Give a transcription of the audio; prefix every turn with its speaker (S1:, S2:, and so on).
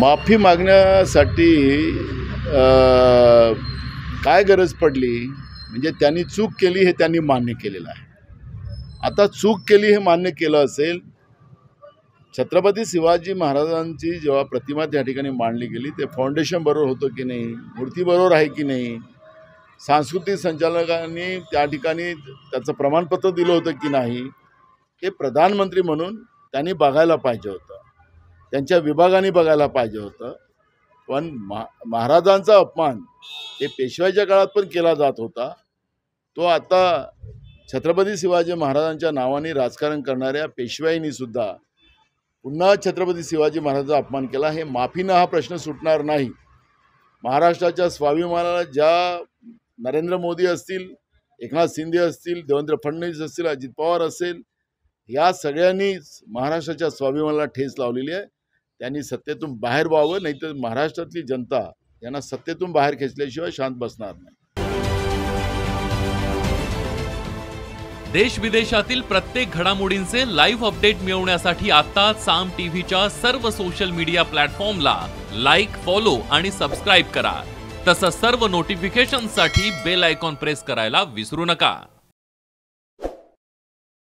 S1: माफी मागण्यासाठी काय गरज पडली म्हणजे त्यांनी चूक केली हे त्यांनी मान्य केलेलं आहे. आता चूक केली हे मान्य केलं असेल, छत्रपती शिवाजी महाराजांची जेव्हा प्रतिमा त्या ठिकाणी मांडली गेली ते फाउंडेशन बरोबर होतं की नाही, मूर्ती बरोबर आहे की नाही, सांस्कृतिक संचालकांनी त्या ठिकाणी त्याचं प्रमाणपत्र दिलं होतं की नाही, हे प्रधानमंत्री म्हणून त्यांनी बघायला पाहिजे होतं, त्यांच्या विभागाने बघायला पाहिजे होतं. पण महाराजांचा अपमान हे पेशव्याच्या काळात पण केला जात होता. तो आता छत्रपती शिवाजी महाराजांच्या नावाने राजकारण करणाऱ्या पेशव्यांनी सुद्धा पुन्हा छत्रपती शिवाजी महाराजांचा अपमान केला. हे माफीनं हा प्रश्न सुटणार नाही. महाराष्ट्राच्या स्वाभिमानाला ज्या नरेंद्र मोदी असतील, एकनाथ शिंदे असतील, देवेंद्र फडणवीस असतील, अजित पवार असेल, या सगळ्यांनी महाराष्ट्राच्या स्वाभिमानाला ठेच लावलेली आहे. त्यांनी सत्तेतून बाहेर व्हावं, नाहीतर महाराष्ट्रातली जनता यांना सत्तेतून बाहेर खेचल्याशिवाय शांत बसणार नाही.
S2: देश विदेशातील प्रत्येक घडामोडींचे लाईव्ह अपडेट मिळवण्यासाठी आता साम टीव्हीच्या सर्व सोशल मीडिया प्लॅटफॉर्मला लाईक, फॉलो आणि सबस्क्राईब करा. तसंच सर्व नोटिफिकेशनसाठी बेल आयकॉन प्रेस करायला विसरू नका.